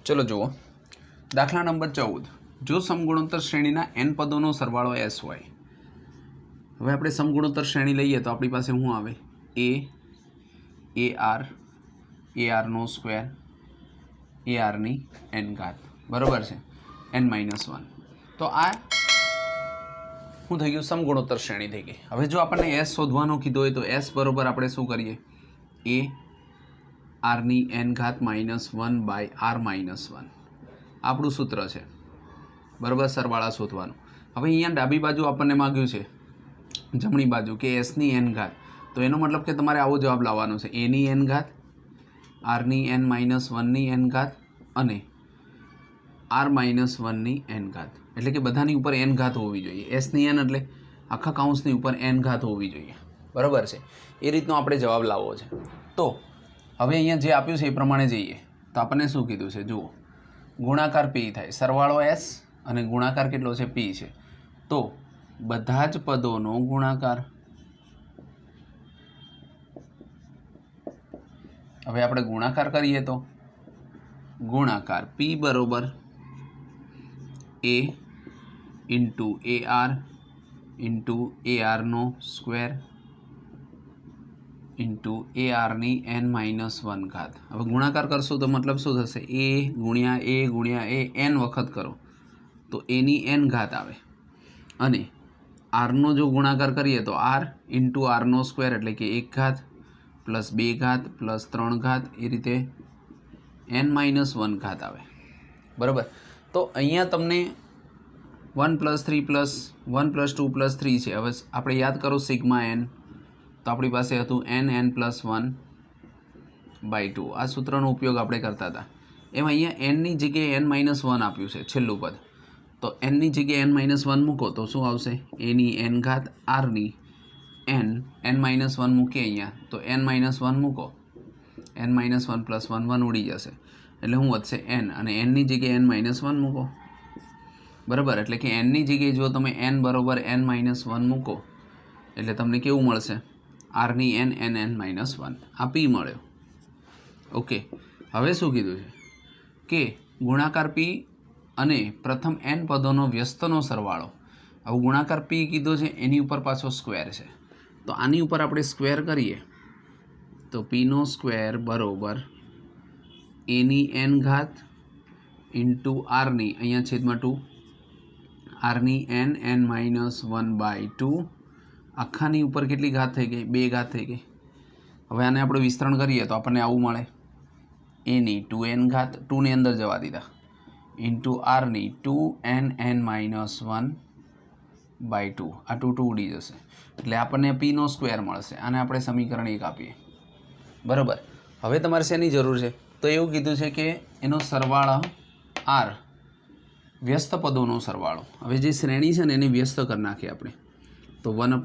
चलो जुओ दाखला नंबर 14 जो समगुणोत्तर श्रेणीना n पदों सरवाळो s होय। हवे आपणे समगुणोत्तर श्रेणी लईए तो आपणी पासे शुं आवे ar नो स्क्वेर ar नी n घात बराबर है n-1। तो आ शुं थई गयुं समगुणोत्तर श्रेणी थई गई। हवे जो आपणे s शोधवानो कीधो होय तो s बराबर आपणे शुं करीए a r नी n घात -1/r-1 આપણું સૂત્ર છે બરાબર સરવાળા શોધવાનું। હવે અહીંયા ડાબી બાજુ આપણને માંગ્યું છે જમણી બાજુ કે s ની n ઘાત, તો એનો મતલબ કે તમારે આવો જવાબ લાવવાનો છે a ની n ઘાત r ની n-1 ની n ઘાત અને r-1 ની n ઘાત, એટલે કે બધાની ઉપર n ઘાત હોવી જોઈએ। s ની n એટલે આખા કૌંસની ઉપર n ઘાત હોવી જોઈએ બરાબર છે। એ રીતનો આપણે જવાબ લાવવો છે। તો હવે અહીંયા જે આપ્યું છે એ પ્રમાણે જઈએ તો આપણને શું કીધું છે જુઓ गुणाकार p थाय सरवाळो s અને गुणाकार કેટલો છે p છે, તો બધા જ પદોનો ગુણાકાર। હવે આપણે ગુણાકાર કરીએ તો ગુણાકાર p બરોબર a इंटू ar નો સ્ક્વેર इंटू ar नी n-1 घात। હવે ગુણાકાર કરશો તો મતલબ શું થશે a गुणिया a n વખત કરો તો a ની n ઘાત આવે અને r નો જો ગુણાકાર કરીએ તો r इंटू r નો સ્ક્વેર એટલે કે 1 ઘાત પ્લસ 2 ઘાત પ્લસ 3 ઘાત એ રીતે n-1 ઘાત આવે બરાબર। તો અહીંયા તમને 1 + 3 + 1 + 2 + 3 છે। હવે આપણે યાદ કરો સિગ્મા n, तो अपनी पास हतुं n+1/2 आ सूत्रनो उपयोग आपणे करता था। एम अहींया n नी जग्याए n-1 आप्युं छे छेल्लुं पद, तो n नी जग्याए n-1 मूको तो शुं आवशे a नी n घात r नी n-1 मूकीए अहींया तो n-1 मूको n-1 + 1 1 उड़ी जशे एटले शुं वधशे n अने n नी जग्याए n-1 मूको बराबर। एटले के n नी जग्याए जो तमे n बराबर n-1 मूको एटले तमने केवुं मळशे r नी n n-1 आ p मळ्यो। ओके हवे शुं कीधुं छे के गुणाकार p अने प्रथम n पदोनो व्यस्तनो सरवाळो। हवे गुणाकार p कीधो छे एनी उपर पाछो स्क्वेर छे, तो आनी उपर आपणे स्क्वेर करीए तो p नो स्क्वेर बरोबर a नी n घात इंटू r नी अहींया छेदमां 2 r नी n-1/2 आखानी उपर केटली घात थई गई 2 घात थई गई। हवे आने आपणे विस्तरण करीए तो आपणे आवुं मळे a नी 2n घात 2 ने अंदर जवा दीधा इंटू r नी 2n-1/2 आ 2 2 उड़ी जशे एटले आपणे p नो स्क्वेर मळशे। आने आपणे समीकरण 1 आपीए बराबर। हवे तमारे शेनी जरूर छे तो एवुं कीधुं छे के एनो सरवाळो r व्यस्त पदोनो सरवाळो। हवे जे श्रेणी छे ने एने व्यस्त कर नाखीए आपणे तो 1/a +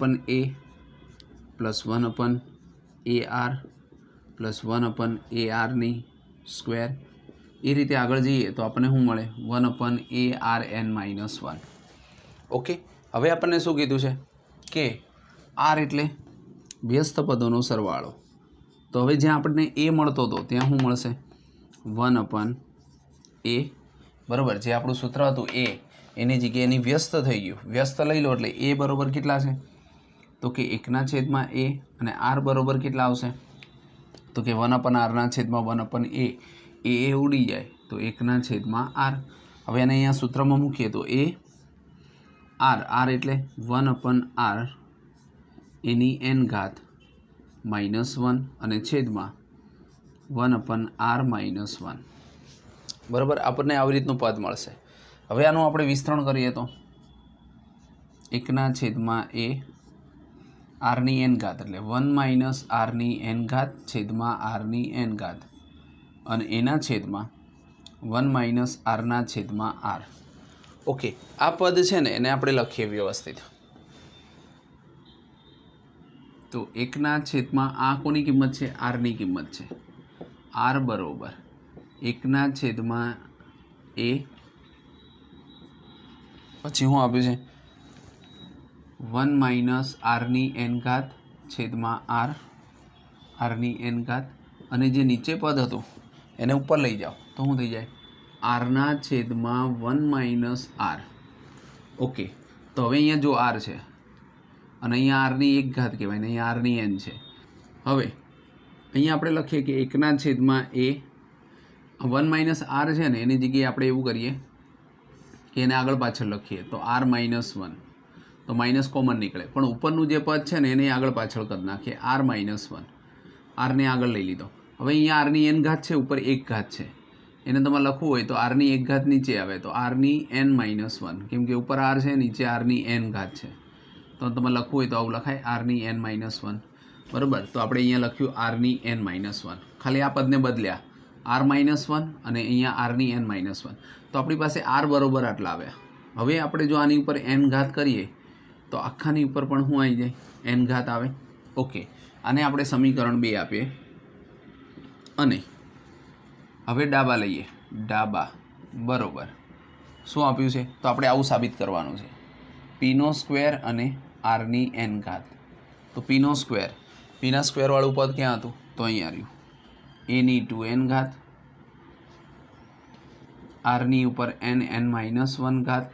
1/ar + 1/ar नी स्क्वेर ए रीते आगळ जईए तो आपणे शुं मळे 1/arn-1। ओके हवे आपणे शुं कीधुं छे के r एटले व्यस्त पदोनो सरवाळो, तो हवे ज्यां आपणे a मळतो तो त्यां शुं मळशे 1/a बराबर। जे आपणुं सूत्र हतुं a एनी जग्याए एनी व्यस्त थई गयुं, व्यस्त लई लो एटले a बराबर केटला छे तो कि 1/a અને r बराबर કેટલા આવશે તો કે 1/r/1/a એ ઉડી જાય તો 1/r। હવે આને અહીંયા સૂત્રમાં મૂકીએ તો a r એટલે 1/r એની n ઘાત -1 અને છેદમાં 1/r-1 બરાબર। આપણને આવી રીતનું પદ મળશે। હવે આનું આપણે વિસ્તરણ કરીએ તો 1/a r नी n घात એટલે 1 - r नी n घात छेदमां r नी n घात અને એના છેદમાં 1 - r ના છેદમાં r। ઓકે આ પદ છે ને એને આપણે લખીએ વ્યવસ્થિત તો 1/, આ કોની કિંમત છે r ની કિંમત છે r બરોબર 1/a પછી શું આપ્યું છે 1 - r नी n घात छेदमां r नी n घात અને જે નીચે પદ હતું એને ઉપર લઈ જાઓ તો શું થઈ જાય આરના છેદમાં 1 માઇનસ આર. ઓકે, તો હવે અહીંયા જો આર છે અને અહીંયા આરની 1 ઘાત કહેવાય ને અહીંયા આરની એન છે. હવે અહીંયા આપણે લખીએ કે 1 છેદમાં એ 1 માઇનસ આર છે ને એની જગ્યાએ આપણે એવું કરીએ કે એને આગળ પાછળ લખીએ તો આર માઇનસ 1, તો માઇનસ કોમન નીકળે, પણ ઉપરનું જે પદ છે ને એને આગળ પાછળ કરી નાખીએ આર માઇનસ 1. આરને આગળ લઈ લીધો. હવે અહીંયા આરની એન ઘાત છે, ઉપર 1 ઘાત છે, એને તમારે લખવું હોય તો આરની 1 ઘાત નીચે આવે તો આરની એન માઇનસ 1, કેમ કે ઉપર આર છે, નીચે આરની એન ઘાત છે, તો તમારે લખવું હોય તો આવું લખાય આરની એન માઇનસ 1. બરાબર, તો આપણે અહીંયા લખ્યું આરની એન માઇનસ 1, ખાલી આ પદને બદલ્યા આર માઇનસ 1 અને અહીંયા આરની એન માઇનસ 1, તો આપણી પાસે આર બરોબર આટલા આવ્યા. હવે આપણે જો આની ઉપર એન ઘાત કરીએ તો આખાની ઉપર પણ શું આવી જાય? એન ઘાત આવે. ઓકે, આને આપણે સમીકરણ 2 આપીએ અને હવે ડાબા લઈએ. ડાબા બરોબર શું આપ્યું છે? તો આપણે આવું સાબિત કરવાનું છે, પીનો સ્ક્વેર અને આરની એન ઘાત. તો પીનો સ્ક્વેર, પીના સ્ક્વેરવાળું પદ ક્યાં હતું? તો અહીંયા આવ્યું. એની 2n ઘાત, આરની ઉપર એન માઇનસ 1 ઘાત.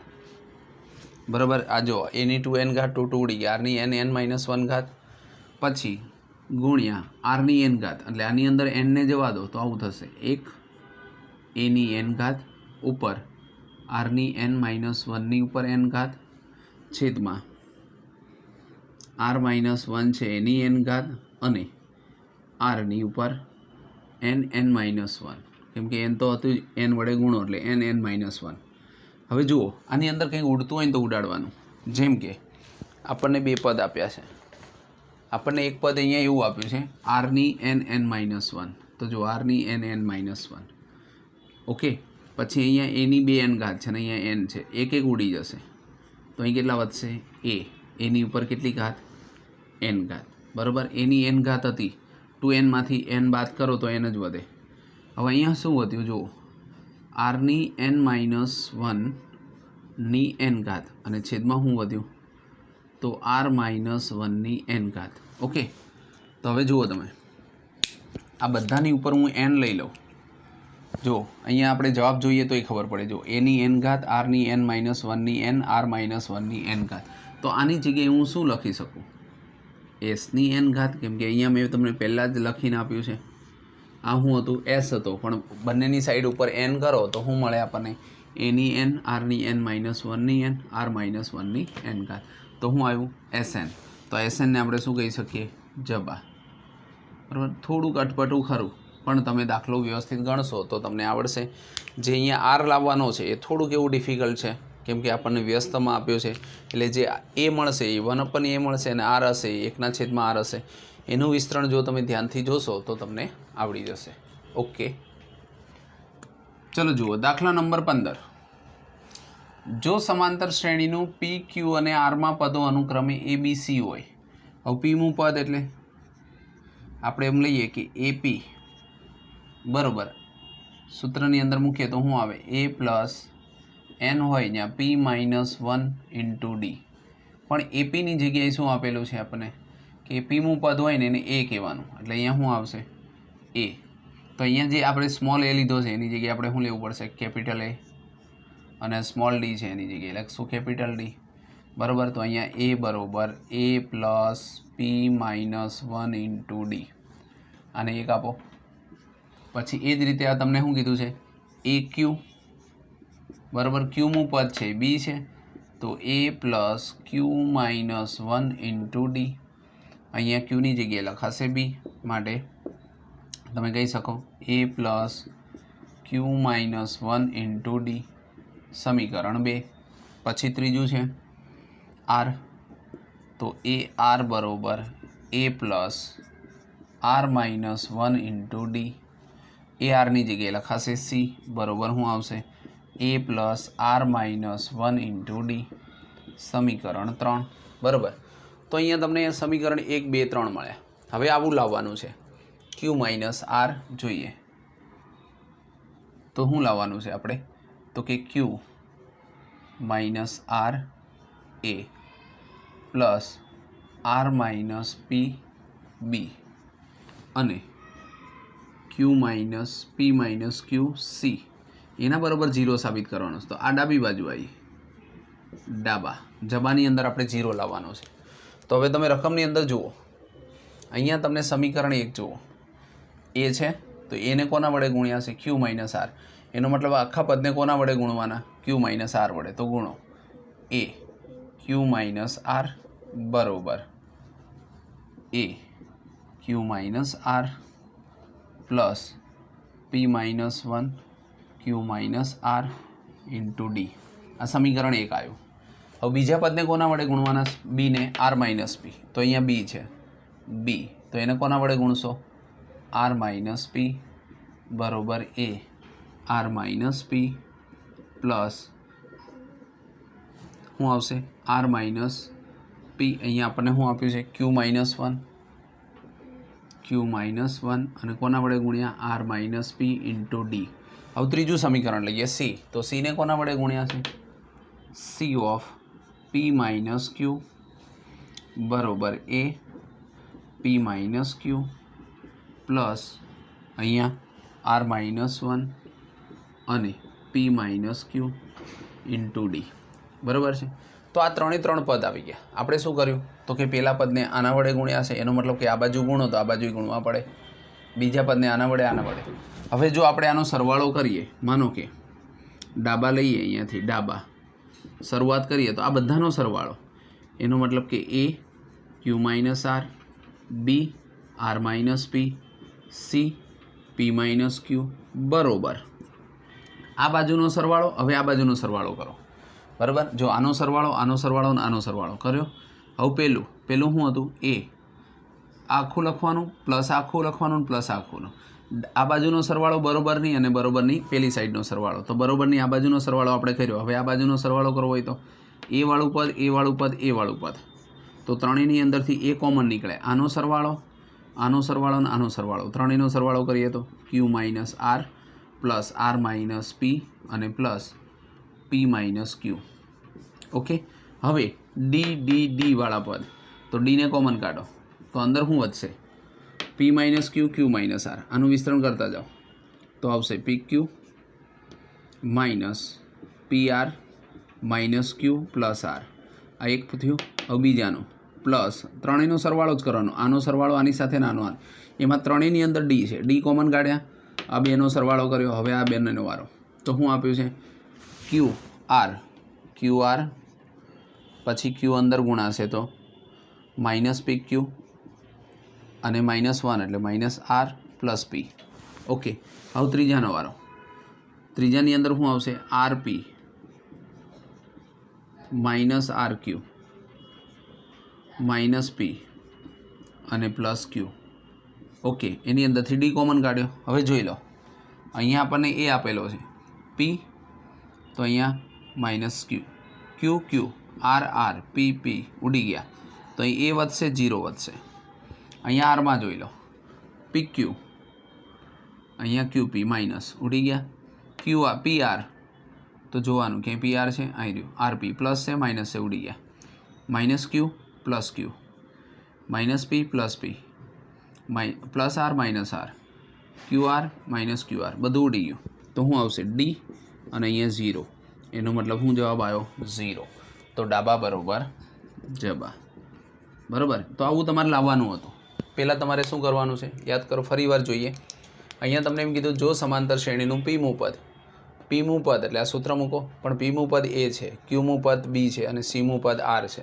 બરાબર, આ જો એની 2n ઘાત ટૂ ઉડી ગયા, આરની એન માઇનસ 1 ઘાત, પછી ગુણ્યા આરની એન ઘાત, એટલે આની અંદર એનને જવા દો તો આવું થશે 1 એની એન ઘાત ઉપર આરની એન માઇનસ 1ની ઉપર એન ઘાત છેદમાં આર માઇનસ 1 છે એની એન ઘાત અને આરની ઉપર એન માઇનસ 1, કેમ કે એન તો હતું એન વડે ગુણો એટલે એન માઇનસ 1. હવે જુઓ, આની અંદર કંઈ ઉડતું હોય ને તો ઉડાડવાનું. જેમ કે આપણને 2 પદ આપ્યા છે, આપણને એક પદ અહીંયા એવું આપ્યું છે આરની એન માઇનસ 1, તો જો આરની એન માઇનસ 1. ઓકે, પછી અહીંયા એની 2n ઘાત છે ને અહીંયા એન છે, એક ઉડી જશે તો અહીં કેટલા વધશે? એની ઉપર કેટલી ઘાત? એન ઘાત. બરાબર, એની એન ઘાત હતી, 2nમાંથી એન બાદ કરો તો એન જ વધે. હવે અહીંયા શું વધ્યું? જુઓ, આરની એન માઇનસ 1ની એન ઘાત અને છેદમાં શું વધ્યું? તો આર માઇનસ 1ની એન ઘાત. ઓકે, તો હવે જુઓ તમે આ બધાની ઉપર હું એન લઈ લઉં. જો અહીંયા આપણે જવાબ જોઈએ તો એ ખબર પડે. જો એની એન ઘાત, આરની એન માઇનસ 1ની એન, આર માઇનસ 1ની એન ઘાત. તો આની જગ્યાએ હું શું લખી શકું? એસની એન ઘાત, કેમ કે અહીંયા મેં તમને પહેલાં જ લખીને આપ્યું છે. આ શું હતું? એસ હતો, પણ બંનેની સાઈડ ઉપર એન કરો તો શું મળે આપણને? એની એન, આરની એન માઇનસ 1ની એન, આર માઇનસ 1ની એન ઘાત. તો શું આવ્યું? એસએન. તો એસએનને આપણે શું કહી શકીએ? જબા. બરાબર, થોડુંક અટપટું ખરું, પણ તમે દાખલો વ્યવસ્થિત ગણશો તો તમને આવડશે. જે અહીંયા આર લાવવાનો છે એ થોડુંક એવું ડિફિકલ્ટ છે, કેમ કે આપણને વ્યસ્તમાં આપ્યો છે, એટલે જે એ મળશે એ 1/a મળશે અને આર હશે એ 1/r હશે. એનું વિસ્તરણ જો તમે ધ્યાનથી જોશો તો તમને આવડી જશે. ઓકે, ચલો જુઓ દાખલા નંબર 15. જો સમાંતર શ્રેણીનું પી, ક્યુ અને આરમાં પદો અનુક્રમે ABC હોય. હવે પીનું પદ એટલે આપણે એમ લઈએ કે એપી બરાબર, સૂત્રની અંદર મૂકીએ તો શું આવે? a પ્લસ એન હોય જ્યાં p માઇનસ 1 ઇન્ટુ ડી. પણ એપીની જગ્યાએ શું આપેલું છે આપણને? કે પીનું પદ હોય ને એને એ કહેવાનું, એટલે અહીંયા શું આવશે? એ. તો અહીંયા જે આપણે સ્મોલ એ લીધો છે એની જગ્યાએ આપણે શું લેવું પડશે? કેપિટલ એ. અને સ્મોલ ડી છે એની જગ્યાએ લખશું કેપિટલ ડી. બરાબર, તો અહીંયા એ બરાબર a plus p minus 1 into D. આને એક આપો. પછી એ જ રીતે આ તમને શું કીધું છે? એ ક્યુ બરાબર, ક્યુનું પદ છે બી છે, તો a plus q minus 1 into D. અહીંયા ક્યુની જગ્યાએ લખાશે બી, માટે તમે કહી શકો a plus q minus 1 into d. સમીકરણ 2. પછી ત્રીજું છે આર, તો એ આર બરાબર a plus r minus 1 into d. એ આરની જગ્યાએ લખાશે સી, બરાબર શું આવશે? a plus r minus 1 into d. સમીકરણ 3. બરાબર, તો અહીંયા તમને સમીકરણ 1, 2, 3 મળ્યા. હવે આવું લાવવાનું છે, ક્યુ માઇનસ આર જોઈએ તો શું લાવવાનું છે આપણે? તો કે ક્યુ માઇનસ આર એ પ્લસ આર માઇનસ પી બી અને ક્યુ માઇનસ પી માઇનસ ક્યુ સી. એના બરાબર 0 સાબિત કરવાનો છે. તો આ ડાબી બાજુ આવી, ડાબા જબાની અંદર આપણે 0 લાવવાનો છે. તો હવે તમે રકમની અંદર જુઓ, અહીંયા તમને સમીકરણ 1 જુઓ, એ છે તો એને કોના વડે ગુણ્યા છે? ક્યુ માઇનસ આર. એનો મતલબ આખા પદને કોના વડે ગુણવાના? ક્યુ માઇનસ આર વડે. તો ગુણો એ ક્યુ માઇનસ આર બરોબર a q minus r plus p minus 1 q minus r into d. આ સમીકરણ 1 આવ્યું. હવે બીજા પદને કોના વડે ગુણવાના? બી ને આર માઇનસ પી. તો અહીંયા બી છે, બી તો એને કોના વડે ગુણશો? આર માઇનસ પી બરોબર A R minus P plus શું આવશે? R minus P. અહીંયા આપણને શું આપ્યું છે? ક્યુ માઇનસ 1 અને કોના વડે ગુણ્યા? R minus P into D. હવે ત્રીજું સમીકરણ લઈએ સી. તો સીને કોના વડે ગુણ્યા છે? Sea of P minus q બરોબર એ પી માઇનસ ક્યુ પ્લસ અહીંયા આર માઇનસ 1 અને પી માઇનસ ક્યુ ઇન્ટુ ડી. બરાબર છે. તો આ ત્રણે ત્રણ પદ આવી ગયા. આપણે શું કર્યું? તો કે પહેલા પદને આના વડે ગુણ્યા છે, એનો મતલબ કે આ બાજુ ગુણો તો આ બાજુ ગુણવા પડે. બીજા પદને આના વડે આના વડે. હવે જો આપણે આનો સરવાળો કરીએ, માનો કે ડાબા લઈએ, અહીંયાથી ડાબા શરૂઆત કરીએ તો આ બધાનો સરવાળો, એનો મતલબ કે a q minus r, b r minus p, c p minus q બરોબર આ બાજુનો સરવાળો. હવે આ બાજુનો સરવાળો કરો. બરાબર. જો આનો સરવાળો અને આનો સરવાળો કર્યો. હવે પહેલું શું હતું? એ આખું લખવાનું પ્લસ આખું લખવાનું પ્લસ આખુંનું. આ બાજુનો સરવાળો બરોબરની અને બરોબરની પેલી સાઈડનો સરવાળો. તો બરોબરની આ બાજુનો સરવાળો આપણે કર્યો. હવે આ બાજુનો સરવાળો કરવો હોય તો એ વાળું પદ, એ વાળું પદ, એ વાળું પદ. તો ત્રણેયની અંદરથી એ કોમન નીકળે. આનો સરવાળો અને આનો સરવાળો. ત્રણેયનો સરવાળો કરીએ તો q minus r plus r minus p અને plus p minus q. Okay. હવે ડી વાળા પદ, તો ડીને કોમન કાઢો તો અંદર શું વધશે? પી માઇનસ ક્યુ, ક્યુ માઇનસ આર. આનું વિસ્તરણ કરતા જાઓ તો આવશે પી ક્યુ માઇનસ પી આર માઇનસ ક્યુ પ્લસ આર. આ એક થયું. હવે બીજાનું પ્લસ ત્રણેયનો સરવાળો જ કરવાનો. આનો સરવાળો આની સાથે નાનો આર. એમાં ત્રણેયની અંદર ડી છે, ડી કોમન કાઢ્યા. આ બેનો સરવાળો કર્યો. હવે આ બેનો વારો. તો શું આપ્યું છે? ક્યુ આર પછી ક્યુ અંદર ગુણાશે તો માઇનસ પી ક્યુ અને -1 એટલે minus r plus p. Okay. હવે ત્રીજાનો વારો. ત્રીજાની અંદર શું આવશે? R p minus r q minus p અને પ્લસ ક્યુ. ઓકે. એની અંદરથી ડી કોમન કાઢ્યો. હવે જોઈ લો, અહીંયા આપણને એ આપેલો છે પી, તો અહીંયા માઇનસ ક્યુ આર પી ઉડી ગયા. તો અહીં એ વધશે, 0 વધશે. અહીંયા આરમાં જોઈ લો પી ક્યુ, અહીંયા ક્યુ પી માઇનસ ઉડી ગયા. પી આર તો જોવાનું કે પી આર છે, અહીં રહ્યું. આર પી પ્લસ છે, માઇનસ છે, ઉડી ગયા. માઇનસ ક્યુ માઇનસ પી plus r minus r q r minus q r બધું ઉડી ગયું. તો શું આવશે? ડી અને અહીંયા 0. એનો મતલબ શું જવાબ આવ્યો? 0. તો ડાબા બરોબર જબા. બરાબર. તો આવું તમારે લાવવાનું હતું. પહેલાં તમારે શું કરવાનું છે યાદ કરો, ફરી વાર જોઈએ. અહીંયા તમને એમ કીધું જો સમાંતર શ્રેણીનું પીમું પદ એટલે આ સૂત્ર મૂકો, પણ પીમું પદ એ છે, ક્યુમું પદ બી છે અને સીમું પદ આર છે.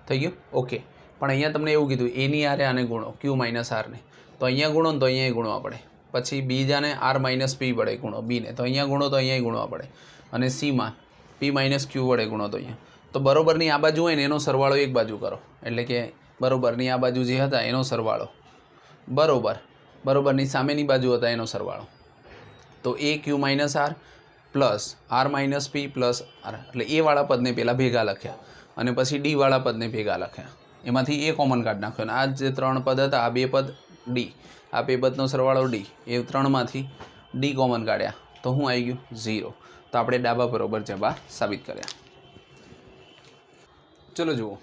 થઈ ગયું? ઓકે. પણ અહીંયા તમને એવું કીધું એની આરે આને ગુણો, ક્યુ માઇનસ આરને. તો અહીંયા ગુણો ને તો અહીંયા ગુણવા પડે. પછી બીજાને આર માઇનસ પી વડે ગુણો, બીને તો અહીંયા ગુણો તો અહીંયા ગુણવા પડે. અને સીમાં પી માઇનસ ક્યુ વડે ગુણો તો અહીંયા. તો બરોબરની આ બાજુ હોય ને એનો સરવાળો એક બાજુ કરો, એટલે કે બરોબરની આ બાજુ જે હતા એનો સરવાળો બરોબરની સામેની બાજુ હતા એનો સરવાળો. તો a q minus r plus r minus P plus r, એટલે એ વાળા પદને પહેલાં ભેગા લખ્યા અને પછી ડી વાળા પદને ભેગા લખ્યા. એમાંથી એ કોમન કાઢ નાખ્યો. અને આ જે ત્રણ પદ હતા, આ બે પદ ડી, આ બે પદનો સરવાળો ડી, એ ત્રણમાંથી ડી કોમન કાઢ્યા તો શું આવી ગયું? 0. તો આપણે ડાબા બરોબર જવાબ સાબિત કર્યા. ચલો જુઓ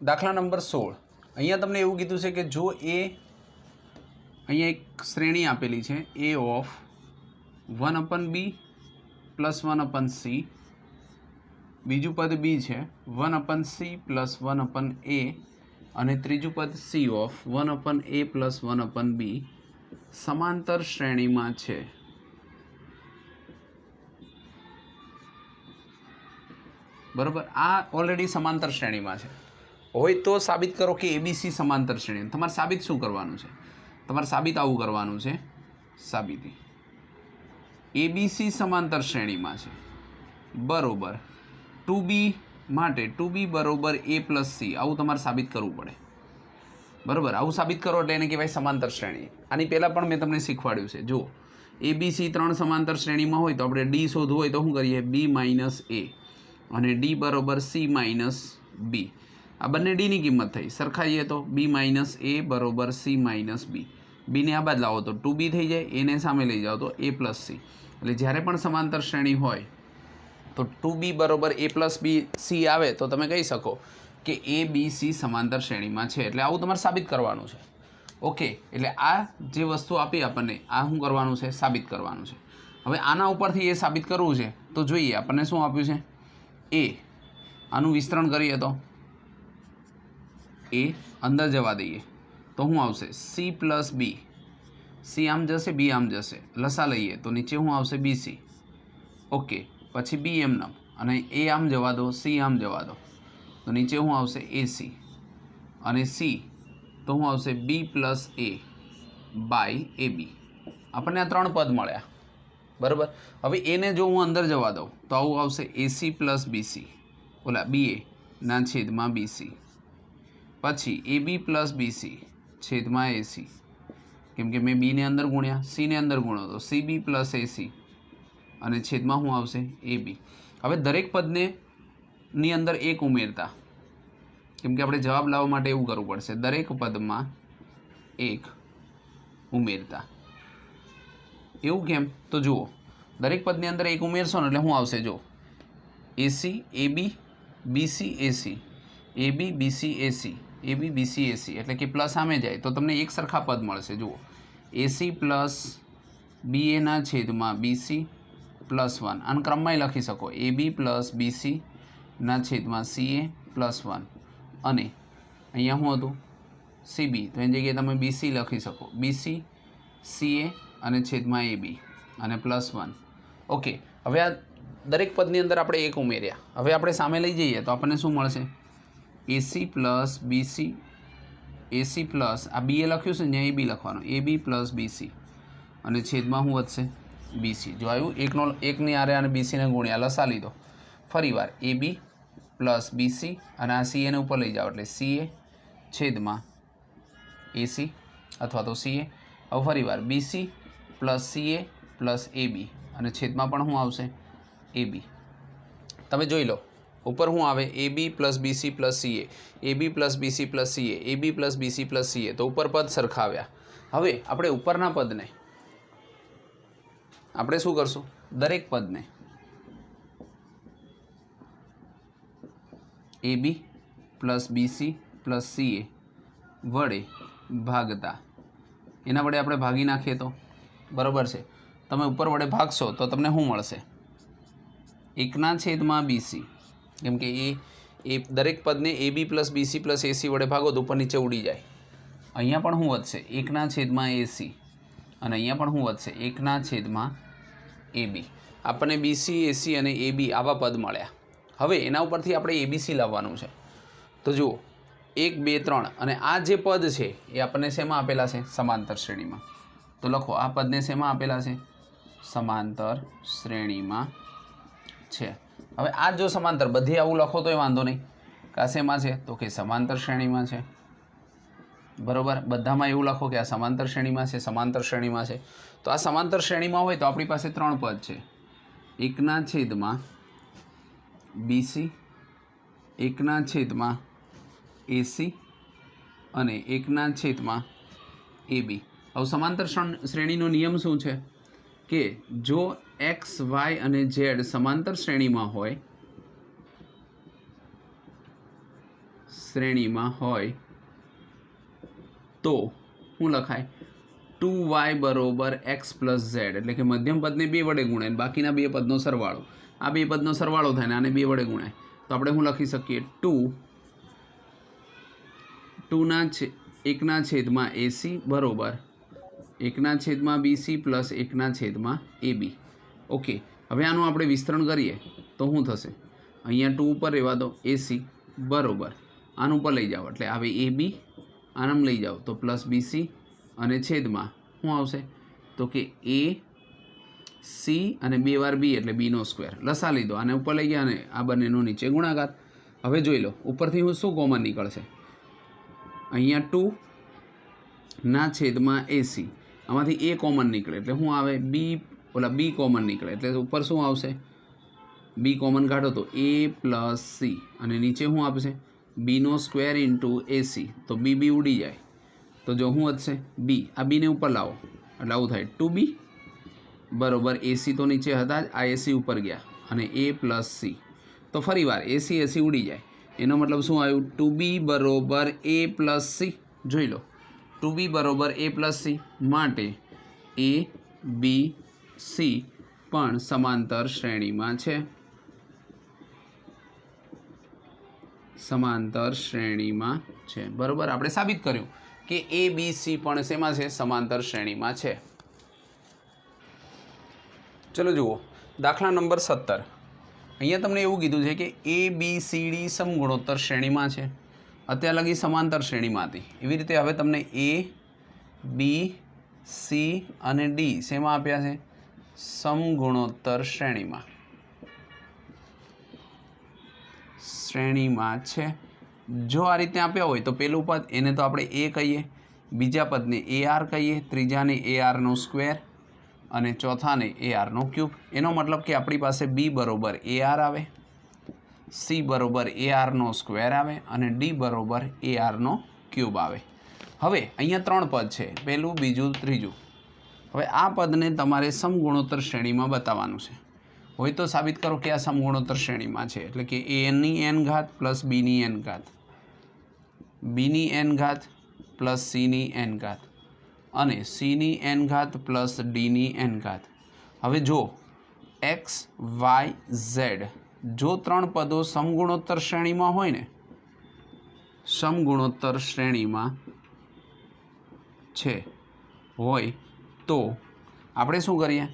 દાખલા નંબર 16. અહીંયા તમને એવું કીધું છે કે જો અહીંયા એક શ્રેણી આપેલી છે એ of 1/b plus 1/c, Biju पद b है 1/c प्लस 1/a અને ત્રીજું પદ c of 1/a plus 1/b સમાંતર શ્રેણીમાં છે। બરાબર, આ ઓલરેડી સમાંતર શ્રેણીમાં છે હોય તો સાબિત કરો કે એબીસી સમાંતર શ્રેણી। તમારે સાબિત શું કરવાનું છે? તમારે સાબિત આવું કરવાનું છે, સાબિતી એબીસી સમાંતર શ્રેણીમાં છે બરોબર 2b માટે 2b બરોબર a પ્લસ c, આવું તમારે સાબિત કરવું પડે બરાબર। આવું સાબિત કરો એટલે એને કહેવાય સમાંતર શ્રેણી। આની પહેલાં પણ મેં તમને શીખવાડ્યું છે। જો એબીસી 3 સમાંતર શ્રેણીમાં હોય તો આપણે ડી શોધવું હોય તો શું કરીએ? b માઇનસ a અને ડી બરોબર c માઇનસ b। આ બંને ડીની કિંમત થઈ, સરખાઈએ તો b માઇનસ a બરોબર c માઇનસ b। બીને આ બાદ લાવો તો 2b થઈ જાય, એને સામે લઈ જાઓ તો a પ્લસ c। એટલે જ્યારે પણ સમાંતર શ્રેણી હોય તો 2b બરોબર a પ્લસ b c આવે તો તમે કહી શકો કે એ બી સી સમાંતર શ્રેણીમાં છે। એટલે આવું તમારે સાબિત કરવાનું છે। ઓકે, એટલે આ જે વસ્તુ આપી આપણને આ શું કરવાનું છે? સાબિત કરવાનું છે। હવે આના ઉપરથી એ સાબિત કરવું છે તો જોઈએ આપણને શું આપ્યું છે? એ આનું વિસ્તરણ કરીએ તો એ અંદર જવા દઈએ તો શું આવશે? સી પ્લસ બી, સી આમ જશે બી આમ જશે, લસા લઈએ તો નીચે શું આવશે? બીસી। ઓકે, પછી બી એમનો અને એ આમ જવા દો, સી આમ જવા દો તો નીચે શું આવશે? એસી અને સી તો શું આવશે? બી પ્લસ એ બાય એ બી। આપણને આ 3 પદ મળ્યા બરાબર। હવે એને જો હું અંદર જવા દઉં તો આવું આવશે એસી પ્લસ બીસી, ઓલા બી એ ના છેદમાં બીસી, પછી એ બી પ્લસ બીસી છેદમાં એસી, કેમ કે મેં બીને અંદર ગુણ્યા, સીને અંદર ગુણો તો સી બી પ્લસ એસી અને છેદમાં શું આવશે? એ બી। હવે દરેક પદને ની અંદર એક ઉમેરતા, કેમ કે આપણે જવાબ લાવવા માટે એવું કરવું પડશે, દરેક પદમાં એક ઉમેરતા। એવું કેમ? તો જુઓ, દરેક પદની અંદર એક ઉમેરશો ને એટલે શું આવશે? જો એસી એ બી બીસી એસી, એ બી બીસી એસી, એ બી બીસી એસી, એટલે કે પ્લસ સામે જાય તો તમને એક સરખા પદ મળશે। જુઓ એસી પ્લસ બી એના છેદમાં બીસી પ્લસ 1, આને ક્રમમાં લખી શકો એ બી પ્લસ બીસી ના છેદમાં સી એ પ્લસ 1 અને અહીંયા શું હતું? સીબી, તો એની જગ્યાએ તમે બીસી લખી શકો, બીસી સી એ અને છેદમાં એ બી અને પ્લસ 1। ઓકે, હવે આ દરેક પદની અંદર આપણે એક ઉમેર્યા। હવે આપણે સામે લઈ જઈએ તો આપણને શું મળશે? એસી પ્લસ બીસી, એસી પ્લસ આ બી એ લખ્યું છે ત્યાં એ બી લખવાનું, એ બી પ્લસ બીસી અને છેદમાં શું વધશે? બીસી। જો આવ્યું એકની આરે અને બીસીને ગુણ્યા, લસા લીધો, ફરીવાર એ બી પ્લસ બીસી અને આ સી એને ઉપર લઈ જાઓ એટલે સી એ છેદમાં એસી અથવા તો સી એ। હવે ફરીવાર બીસી પ્લસ સી એ પ્લસ એ બી અને છેદમાં પણ શું આવશે? એ બી। તમે જોઈ લો ઉપર શું આવે? એ બી પ્લસ બીસી પ્લસ સી એ બી પ્લસ બીસી પ્લસ સી એ બી પ્લસ બીસી પ્લસ સી એ, તો ઉપર પદ સરખાવ્યા। હવે આપણે ઉપરના પદને આપણે શું કરશું? દરેક પદને એ બી પ્લસ બીસી પ્લસ સી એ વડે ભાગતા, એના વડે આપણે ભાગી નાખીએ તો બરાબર છે। તમે ઉપર વડે ભાગશો તો તમને શું મળશે? 1/બીસી, કેમ કે એ દરેક પદને એ બી પ્લસ બીસી પ્લસ એસી વડે ભાગો તો ઉપર નીચે ઉડી જાય। અહીંયા પણ શું વધશે? 1/એસી અને અહીંયા પણ શું વધશે? 1/એબી। આપણને બીસી એસી અને એ બી આવા પદ મળ્યા। હવે એના ઉપરથી આપણે એબીસી લાવવાનું છે। તો જુઓ 1 2 3 અને આ જે પદ છે એ આપણને શેમાં આપેલા છે? સમાંતર શ્રેણીમાં। તો લખો આ પદને શેમાં આપેલા છે? સમાંતર શ્રેણીમાં છે। હવે આ જો સમાંતર બધી આવું લખો તોય વાંધો નહીં, આ શેમાં છે? તો કે સમાંતર શ્રેણીમાં છે બરાબર। બધામાં એવું લખો કે આ સમાંતર શ્રેણીમાં છે, સમાંતર શ્રેણીમાં છે। તો આ સમાંતર શ્રેણીમાં હોય તો આપણી પાસે 3 પદ છે, 1/બીસી, 1/એસી અને 1/એબી। હવે સમાંતર શ્રેણીનો નિયમ શું છે કે જો એક્સ વાય અને ઝેડ સમાંતર શ્રેણીમાં હોય તો શું લખાય? 2y બરોબર x પ્લસ ઝેડ, એટલે કે મધ્યમ પદને 2 વડે ગુણાય, બાકીના 2 પદનો સરવાળો. આ 2 પદનો સરવાળો થાય ને આને 2 વડે ગુણાય, તો આપણે શું લખી શકીએ? 1 ના છેદમાં AC બરોબર 1 ના છેદમાં BC પ્લસ 1 ના છેદમાં AB. ઓકે, હવે આનું આપણે વિસ્તરણ કરીએ તો શું થશે? અહીંયા 2 ઉપર રહેવા દો, AC બરોબર આનું ઉપર લઈ જાઓ એટલે આવે AB, આનામ લઈ જાઓ તો પ્લસ BC અને છેદમાં શું આવશે? તો કે AC અને 2 વાર B એટલે B નો સ્ક્વેર. લસા લીધો, આને ઉપર લઈ ગયા અને આ બંનેનો નીચે ગુણાકાર. હવે જોઈ લો ઉપરથી શું કોમન નીકળશે? અહીંયા 2 ના છેદમાં AC, આમાંથી A કોમન નીકળે એટલે શું આવે? B કોમન નીકળે એટલે ઉપર શું આવશે? B કોમન કાઢો તો A પ્લસ C અને નીચે શું આપશે? B નો સ્ક્વેર ઇન્ટુ AC, તો B ઉડી જાય તો જો શું વધશે? B. આ B ને ઉપર લાવો એટલે આવું થાય 2B બરોબર AC તો નીચે હતા જ, આ AC ઉપર ગયા અને A પ્લસ C, તો ફરી વાર AC ઉડી જાય. એનો મતલબ શું આવ્યું? 2B બરોબર A પ્લસ C. જોઈ લો 2B બરોબર A પ્લસ C માટે A B C પણ સમાંતર શ્રેણીમાં છે. સમાંતર શ્રેણીમાં છે બરોબર. આપણે સાબિત કર્યું કે A B C પણ શેમાં છે? સમાંતર શ્રેણીમાં છે. ચલો જુઓ દાખલા નંબર 17. અહીંયા તમને એવું કીધું છે કે ABCD સમગુણોત્તર શ્રેણીમાં છે. અત્યાર લગી સમાંતર શ્રેણીમાં હતી. એવી રીતે હવે તમને A B C અને D શેમાં આપ્યા છે? સમગુણોત્તર શ્રેણીમાં છે. જો આ રીતે આપ્યા હોય તો પેલું પદ એને તો આપણે A કહીએ, બીજા પદને AR કહીએ, ત્રીજાને AR નો સ્ક્વેર અને ચોથાને AR નો ક્યુબ. એનો મતલબ કે આપણી પાસે B બરોબર AR આવે, C બરોબર AR નો સ્ક્વેર આવે અને D બરોબર AR નો ક્યુબ આવે. હવે અહીંયા 3 પદ છે, પહેલું બીજું ત્રીજું. હવે આ પદને તમારે સમગુણોત્તર શ્રેણીમાં બતાવવાનું છે. હોય તો સાબિત કરો કે આ સમગુણોત્તર શ્રેણીમાં છે, એટલે કે A ની n ઘાત પ્લસ B ની n ઘાત, B ની n ઘાત પ્લસ C ની n ઘાત અને C ની n ઘાત પ્લસ D ની n ઘાત. હવે જો x y z જો 3 પદો સમગુણોત્તર શ્રેણીમાં હોય ને, સમગુણોત્તર શ્રેણીમાં છે હોય તો આપણે શું કરીએ?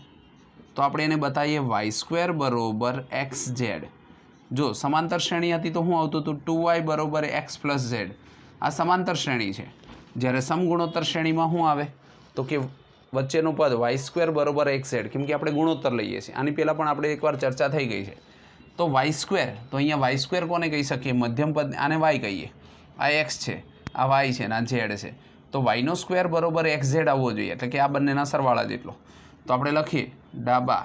તો આપણે એને બતાવીએ y² બરોબર xz. જો સમાંતર શ્રેણી હતી તો શું આવતું હતું? 2y બરોબર x પ્લસ z. આ સમાંતર શ્રેણી છે. જ્યારે સમગુણોત્તર શ્રેણીમાં શું આવે? તો કે વચ્ચેનું પદ y² બરોબર xz, કેમ કે આપણે ગુણોત્તર લઈએ છીએ. આની પહેલાં પણ આપણે એકવાર ચર્ચા થઈ ગઈ છે. તો y², તો અહીંયા y² કોને કહી શકીએ? મધ્યમ પદ, આને y કહીએ. આ x છે, આ y છે અને આ z છે. તો y નો સ્ક્વેર બરોબર xz આવવો જોઈએ, એટલે કે આ બંનેના સરવાળા જેટલો. તો આપણે લખીએ ડાબા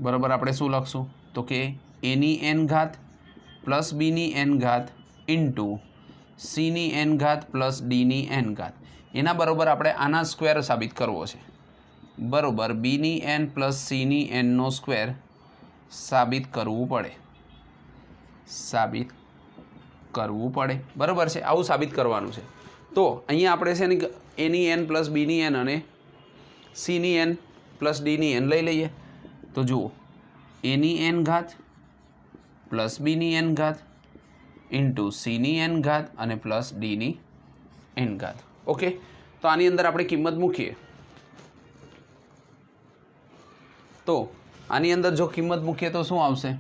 બરાબર આપણે શું લખશું? તો કે A ની n ઘાત પ્લસ B ની n ઘાત ઇન્ટુ C ની n ઘાત પ્લસ D ની n ઘાત. એના બરોબર આપણે આના સ્ક્વેર સાબિત કરવો છે બરોબર B ની n પ્લસ C ની n નો સ્ક્વેર સાબિત કરવું પડે. બરાબર છે, આવું સાબિત કરવાનું છે. તો અહીંયા આપણે છે ને A ની n પ્લસ B ની n અને C ની n પ્લસ D ની n લઈ લઈએ. તો જુઓ A ની n ઘાત પ્લસ B ની n ઘાત ઇન્ટુ C ની n ઘાત અને પ્લસ D ની n ઘાત. ઓકે, તો આની અંદર આપણે કિંમત મૂકીએ. તો આની અંદર જો કિંમત મૂકીએ તો શું આવશે?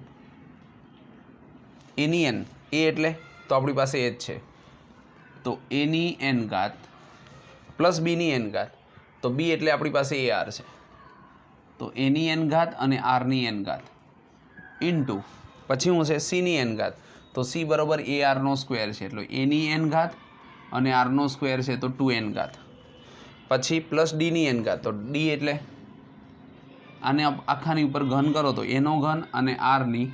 A ની n, A એટલે તો આપણી પાસે એ જ છે. તો A ની n ઘાત પ્લસ B ની n ઘાત, તો B એટલે આપણી પાસે AR છે. તો A ની n ઘાત અને R ની n ઘાત ઇન્ટુ પછી શું છે? C ની n ઘાત. તો C બરાબર AR નો સ્ક્વેર છે, એટલે A ની n ઘાત અને R નો સ્ક્વેર છે તો 2n ઘાત. પછી પ્લસ D ની n ઘાત, તો D એટલે આને આખાની ઉપર ઘન કરો તો A નો ઘન અને R ની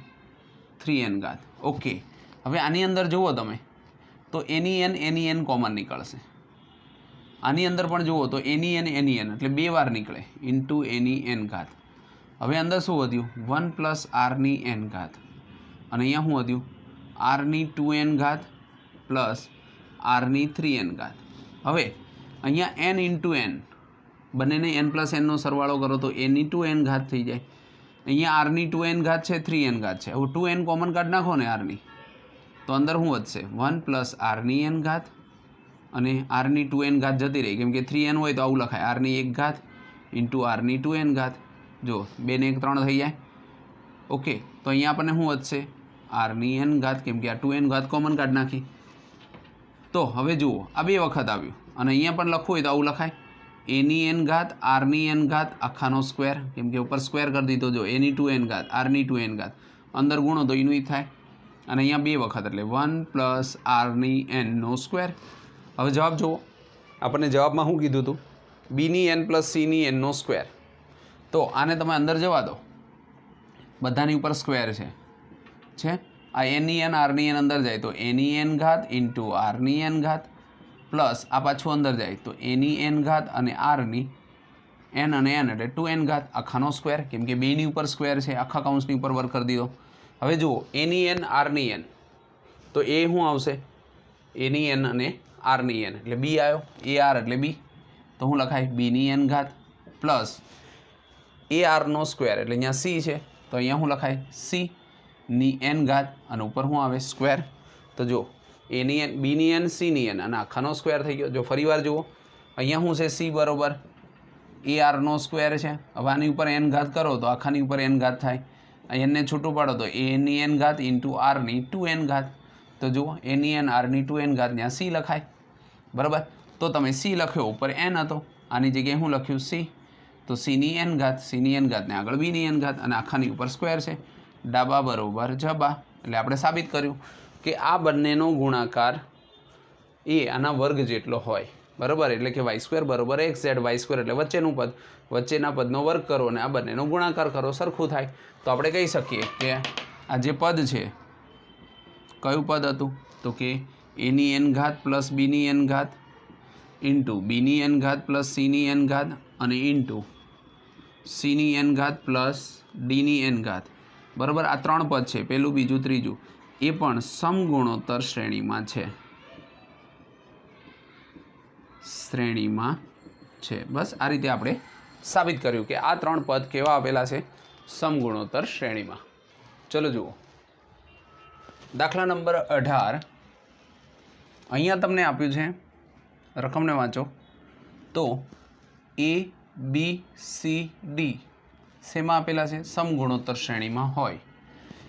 3n ઘાત. ઓકે, હવે આની અંદર જુઓ તમે તો A ની n કોમન નીકળશે. આની અંદર પણ જુઓ તો A ની n એટલે 2 વાર નીકળે ઇન્ટુ A ની n ઘાત. હવે અંદર શું વધ્યું? 1 પ્લસ R ની n ઘાત અને અહીંયા શું વધ્યું? R ની 2n ઘાત પ્લસ R ની 3n ઘાત. હવે અહીંયા n ઇન્ટુ એન, બંનેને n પ્લસ એનનો સરવાળો કરો તો n ની 2n ઘાત થઈ જાય. અહીંયા આરની 2n ઘાત છે, 3n ઘાત છે. હવે 2n કોમન કાઢ નાખો ને આરની, તો અંદર શું વધશે? 1 પ્લસ આરની n ઘાત, અને આરની 2n ઘાત જતી રહી, કેમ કે 3n હોય તો આવું લખાય, આરની 1 ઘાત ઇન્ટુ આરની 2n ઘાત. જો 2 ને 1 3 થઈ જાય. ઓકે, તો અહીંયા આપણને શું વધશે? આરની n ઘાત, કેમ કે આ 2n ઘાત કોમન કાઢ નાખી. તો હવે જુઓ, આ 2 વખત આવ્યું, અને અહીંયા પણ લખવું હોય તો આવું લખાય, એની n ઘાત આરની n ઘાત આખાનો સ્ક્વેર, કેમ કે ઉપર સ્ક્વેર કરી દીધો. જો એની 2n ઘાત આરની 2n ઘાત, અંદર ગુણો તો એનું થાય, અને અહીંયા 2 વખત એટલે 1 પ્લસ આરની n નો સ્ક્વેર. હવે જવાબ જુઓ, આપણને જવાબમાં શું કીધું હતું? બીની n પ્લસ સીની n નો સ્ક્વેર. તો આને તમે અંદર જવા દો, બધાની ઉપર સ્ક્વેર છે. આ એની n આરની n અંદર જાય તો એની n ઘાત ઇન્ટુ આરની n ઘાત, પ્લસ આ પાછું અંદર જાય તો એની n ઘાત અને આરની n અને n એટલે 2n ઘાત આખાનો સ્ક્વેર, કેમ કે બેની ઉપર સ્ક્વેર છે, આખા કાઉન્સની ઉપર વર્ક કરી દીધો. હવે જુઓ, એની n આરની n, તો એ શું આવશે? એની n અને આરની n એટલે બી આવ્યો, એ આર એટલે બી, તો શું લખાય? બીની n ઘાત પ્લસ એ આરનો સ્ક્વેર એટલે અહીંયા સી છે, તો અહીંયા શું લખાય? સી ની n ઘાત, અને ઉપર શું આવે? સ્ક્વેર. તો જો એની n, બીની n, સીની n, અને આખાનો સ્ક્વેર થઈ ગયો. જો ફરીવાર જુઓ, અહીંયા શું છે? સી બરોબર એ આરનો સ્ક્વેર છે. હવે આની ઉપર n ઘાત કરો તો આખાની ઉપર n ઘાત થાય. n ને છૂટું પાડો તો એની n ઘાત ઇન્ટુ આરની 2n ઘાત. તો જુઓ, એની n આરની 2n ઘાત, ત્યાં સી લખાય. બરાબર, તો તમે સી લખ્યો, ઉપર n હતો, આની જગ્યાએ શું લખ્યું? સી. તો સીની n ઘાત, સીની n ઘાત ને આગળ બીની n ઘાત, અને આખાની ઉપર સ્ક્વેર છે. ડાબા બરોબર જબા. એટલે આપણે સાબિત કર્યું કે આ બંનેનો ગુણાકાર એ આના વર્ગ જેટલો હોય. બરાબર, એટલે કે વાય સ્ક્વેર બરોબર એક્સ ઝેડ. વાય સ્ક્વેર એટલે વચ્ચેનું પદ, વચ્ચેના પદનો વર્ગ કરો અને આ બંનેનો ગુણાકાર કરો, સરખું થાય. તો આપણે કહી શકીએ કે આ જે પદ છે, કયું પદ હતું? તો કે એની n ઘાત પ્લસ બીની n ઘાત ઇન્ટુ બીની n ઘાત પ્લસ સીની n ઘાત, અને ઇન્ટુ સીની n ઘાત પ્લસ ડીની n ઘાત. બરાબર, આ 3 પદ છે, પહેલું, બીજું, ત્રીજું, એ પણ સમગુણોત્તર શ્રેણીમાં છે. બસ આ રીતે આપણે સાબિત કર્યું કે આ 3 પદ કેવા આપેલા છે? સમગુણોત્તર શ્રેણીમાં. ચલો જુઓ, દાખલા નંબર 18. અહીંયા તમને આપ્યું છે, રકમને વાંચો. તો એ બી સી ડી શેમાં આપેલા છે? સમગુણોત્તર શ્રેણીમાં હોય.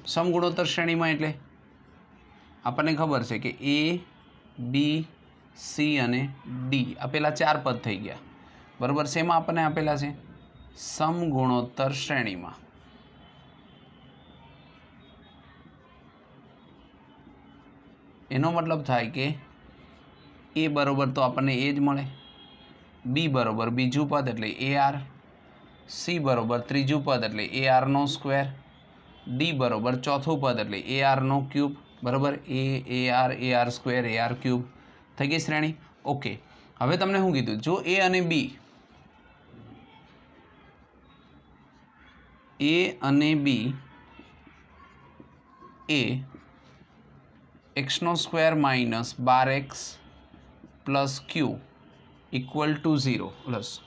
સમગુણોત્તર શ્રેણીમાં એટલે આપણને ખબર છે કે એ બી સી અને ડી આપેલા 4 પદ થઈ ગયા. બરાબર, શેમાં આપણને આપેલા છે? સમગુણોત્તર શ્રેણીમાં. એનો મતલબ થાય કે એ બરોબર તો આપણને એ જ મળે, બી બરોબર બીજું પદ એટલે એ આર, સી બરોબર ત્રીજું પદ એટલે એ આરનો સ્ક્વેર, ડી બરોબર ચોથું પદ એટલે એ આરનો ક્યુબ. બરાબર, A R square, A R cube થઈ ગઈ શ્રેણી. ઓકે, હવે તમને શું કીધું? જો એ અને બી, એ એક્સનો square minus 12x plus q equal to 0 plus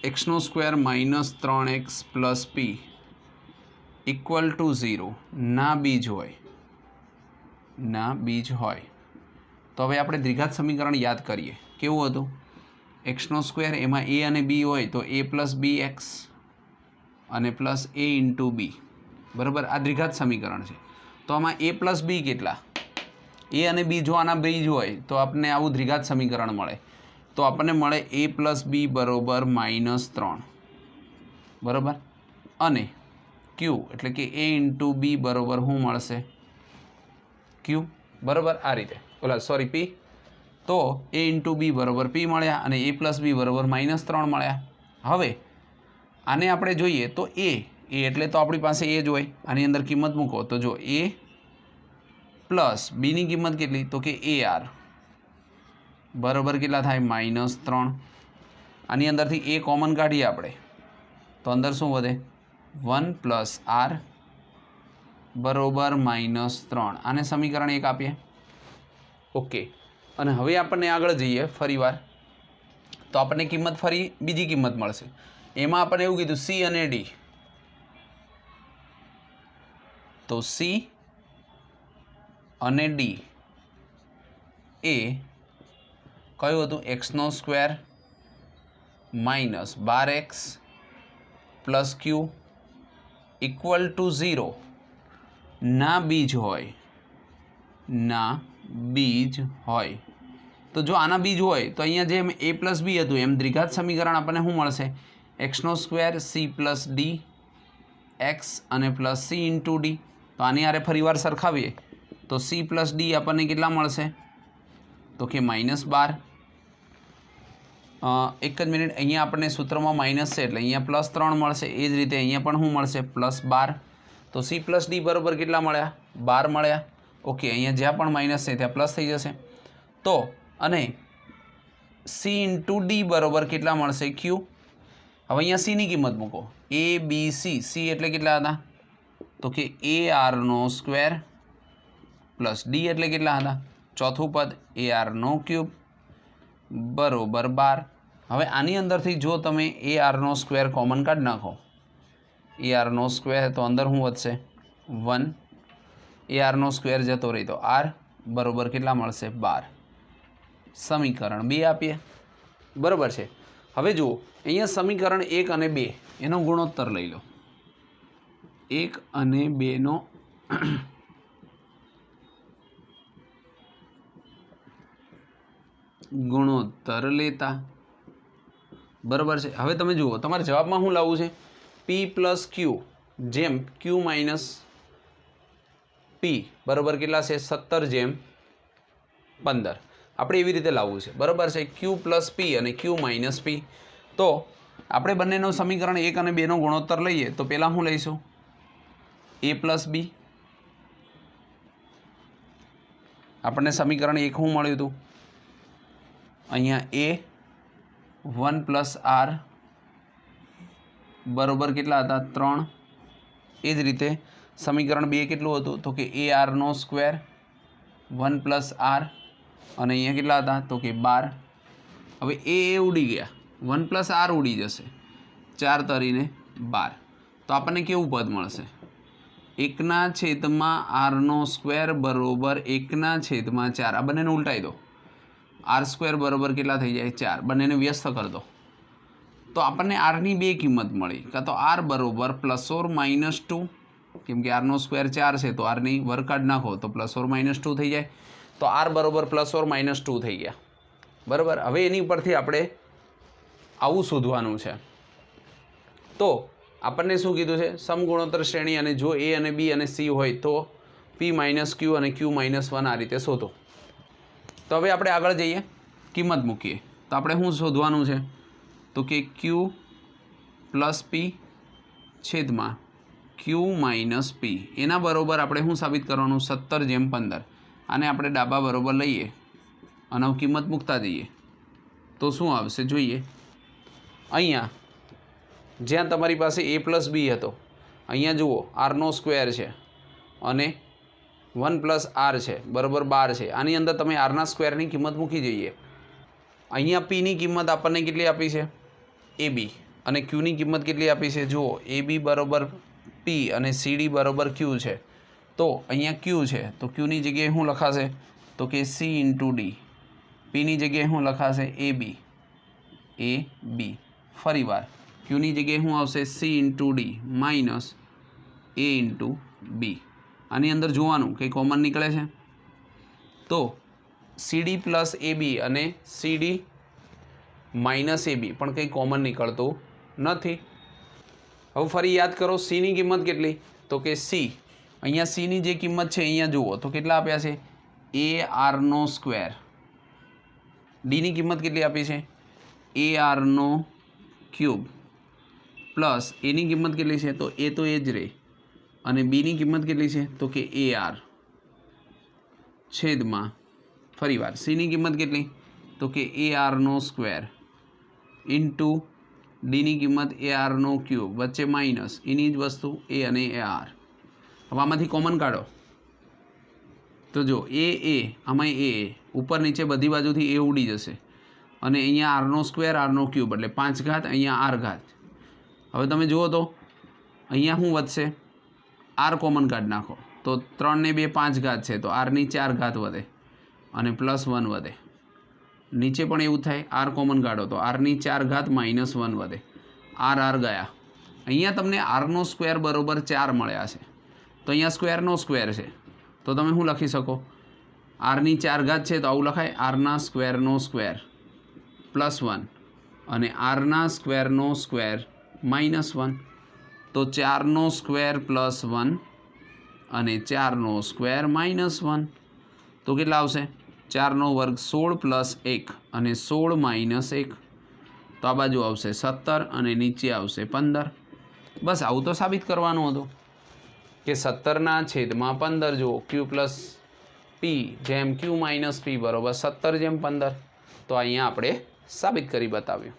એક્સનો square minus 3x plus p equal to 0 ના બીજ હોય, તો હવે આપણે દ્વિઘાત સમીકરણ યાદ કરીએ. કેવું હતું? એક્સનો સ્ક્વેર, એમાં એ અને બી હોય તો એ પ્લસ બી એક્સ અને પ્લસ એ ઇન્ટુ બી. બરાબર, આ દ્વિઘાત સમીકરણ છે. તો આમાં એ પ્લસ બી કેટલા? એ અને બી જો આના બીજ હોય તો આપણને આવું દ્વિઘાત સમીકરણ મળે. તો આપણને મળે એ પ્લસ બી બરોબર -3. બરાબર, અને ક્યુ એટલે કે એ ઇન્ટુ બી બરોબર શું મળશે? ક્યુ. બરાબર, આ રીતે પી. તો એ ઇન્ટુ બી બરોબર પી મળ્યા, અને એ પ્લસ બી બરોબર -3 મળ્યા. હવે આને આપણે જોઈએ તો એ એટલે તો આપણી પાસે એ જ હોય. આની અંદર કિંમત મૂકો તો જો એ પ્લસ બીની કિંમત કેટલી? તો કે એ આર બરાબર કેટલા થાય? -3. આની અંદરથી એ કોમન કાઢીએ આપણે તો અંદર શું વધે? 1 પ્લસ આર બરોબર -3. આને સમીકરણ 1 આપીએ ओके અને હવે આપણને આગળ જઈએ ફરીવાર તો આપણને કિંમત ફરી બીજી કિંમત મળશે. એમાં આપણને એવું કીધું સી અને ડી. તો સી અને ડી એ કયું હતું? એક્સનો square minus 12x plus q equal to 0 ના બીજ હોય, ના બીજ હોય. તો જો આના બીજ હોય તો અહીંયા જેમ a પ્લસ બી હતું એમ દ્વિઘાત સમીકરણ આપણને શું મળશે? એક્સનો square c plus d x અને પ્લસ સી ઇન્ટુ ડી. તો આની આરે ફરીવાર સરખાવીએ તો સી પ્લસ ડી આપણને કેટલા મળશે? તો કે -12. એક જ મિનિટ, અહીંયા આપણને સૂત્રમાં માઇનસ છે એટલે અહીંયા +3 મળશે. એ જ રીતે અહીંયા પણ શું મળશે? +12. તો સી પ્લસ ડી બરાબર કેટલા મળ્યા? 12 મળ્યા. ઓકે, અહીંયા જ્યાં પણ માઇનસ છે ત્યાં પ્લસ થઈ જશે. તો અને સી ઇન્ટુ ડી બરાબર કેટલા મળશે? ક્યુ. હવે અહીંયા સીની કિંમત મૂકો. એ બી સી એટલે કેટલા હતા? તો કે AR² પ્લસ ડી એટલે કેટલા હતા? ચોથું પદ AR³ બરોબર 12. હવે આની અંદરથી જો તમે AR² કોમન કાઢી નાખો, AR² તો અંદર શું વધશે? 1. AR² જતો રહી તો R બરોબર કેટલા મળશે? 12. સમીકરણ 2 આપીએ. બરાબર છે. હવે જુઓ અહીંયા સમીકરણ 1 અને 2 એનો ગુણોત્તર લઈ લો. 1 અને 2 નો ગુણોત્તર લેતા. બરાબર છે. હવે તમે જુઓ તમારે જવાબમાં શું લાવવું છે? P પ્લસ ક્યુ જેમ ક્યુ માઇનસ પી બરાબર કેટલા છે? 17/15. આપણે એવી રીતે લાવવું છે. બરાબર છે. ક્યુ પ્લસ પી અને ક્યુ માઇનસ પી. તો આપણે બંનેનો સમીકરણ 1 અને 2 નો ગુણોત્તર લઈએ તો પહેલાં શું લઈશું? એ પ્લસ બી. આપણને સમીકરણ 1 શું મળ્યું હતું? અહીંયા એ 1 પ્લસ આર બરાબર કેટલા હતા? 3. એ જ રીતે સમીકરણ 2 કેટલું હતું? તો કે AR² 1 પ્લસ આર અને અહીંયા કેટલા હતા? તો કે 12. હવે એ ઉડી ગયા, 1 પ્લસ આર ઉડી જશે, 4 તરીને 12. તો આપણને કેવું પદ મળશે? 1/r² બરોબર 1/4. આ બંનેને ઉલટાઈ દો. R² બરાબર કેટલા થઈ જાય? 4. બંનેને વ્યસ્ત કરી દો તો આપણને આરની બે કિંમત મળી. કાં તો R બરાબર +or-2, કેમ કે R² 4 છે તો આરની વર્ગ કાઢી નાખો તો +or-2 થઈ જાય. તો R બરાબર +or-2 થઈ ગયા. બરાબર. હવે એની ઉપરથી આપણે આવું શોધવાનું છે. તો આપણને શું કીધું છે? સમગુણોત્તર શ્રેણી અને જો A અને B અને C હોય તો P - Q અને Q - 1 આ રીતે શોધો. તો હવે આપણે આગળ જઈએ, કિંમત મૂકીએ. તો આપણે શું શોધવાનું છે? તો કે Q પ્લસ P છેદમાં Q માઇનસ P એના બરાબર આપણે શું સાબિત કરવાનું? 17/15. આને આપણે ડાબા બરાબર લઈએ અને કિંમત મૂકતા જઈએ તો શું આવશે જોઈએ. અહીંયા જ્યાં તમારી પાસે A પ્લસ બી હતો, અહીંયા જુઓ R² છે અને 1 પ્લસ આર છે બરાબર 12 છે. આની અંદર તમે આરના સ્ક્વેરની કિંમત મૂકી જઈએ. અહીંયા પીની કિંમત આપણને કેટલી આપી છે? AB. અને ક્યુની કિંમત કેટલી આપી છે? જુઓ AB બરાબર P અને CD બરાબર Q છે. તો અહીંયા Q છે તો ક્યુની જગ્યાએ શું લખાશે? તો કે C ઇન્ટુ ડી. પીની જગ્યાએ શું લખાશે? AB. ફરીવાર ક્યુની જગ્યાએ શું આવશે? C into D minus A into B. આની અંદર જોવાનું કે કોમન નીકળે છે તો CD પ્લસ AB અને CD માઇનસ AB પણ કંઈ કોમન નીકળતું નથી. હવે ફરી યાદ કરો, Cની કિંમત કેટલી? તો કે C અહીંયા Cની જે કિંમત છે અહીંયા જુઓ તો કેટલા આપ્યા છે? AR². ડીની કિંમત કેટલી આપી છે? AR³ પ્લસ એની કિંમત કેટલી છે? તો એ તો એ જ રહે. અને બીની કિંમત કેટલી છે? તો કે AR છેદમાં ફરીવાર સીની કિંમત કેટલી? તો કે AR² ઇન્ટુ ડીની કિંમત AR³ વચ્ચે માઇનસ એની જ વસ્તુ A અને AR. હવે આમાંથી કોમન કાઢો તો જો એ આમાં એ ઉપર નીચે બધી બાજુથી એ ઉડી જશે અને અહીંયા આરનો સ્ક્વેર આરનો ક્યુબ એટલે 5 ઘાત, અહીંયા આર ઘાત. હવે તમે જુઓ તો અહીંયા શું વધશે? આર કોમન કાઢી નાખો તો 3 ને 2 5 ઘાત છે, તો આરની 4 ઘાત વધે અને +1 વધે. નીચે પણ એવું થાય, આર કોમન કાઢો તો આરની 4 ઘાત -1 વધે. આર ગયા. અહીંયા તમને આરનો સ્ક્વેર બરાબર 4 મળ્યા છે, તો અહીંયા સ્ક્વેરનો સ્ક્વેર છે, તો તમે શું લખી શકો? આરની 4 ઘાત છે તો આવું લખાય, આરના સ્ક્વેરનો સ્ક્વેર +1 અને આરના સ્ક્વેરનો સ્ક્વેર -1. તો 4નો સ્ક્વેર +1 અને 4નો સ્ક્વેર -1, તો કેટલા આવશે? 4નો વર્ગ 16 + 1 અને 16 - 1, તો આ બાજુ આવશે 17 અને નીચે આવશે 15. બસ આવું તો સાબિત કરવાનું હતું કે 17ના છેદમાં 15 જુઓ, q + p જેમ q - p બરાબર 17 જેમ 15. તો અહીંયા આપણે સાબિત કરી બતાવ્યું.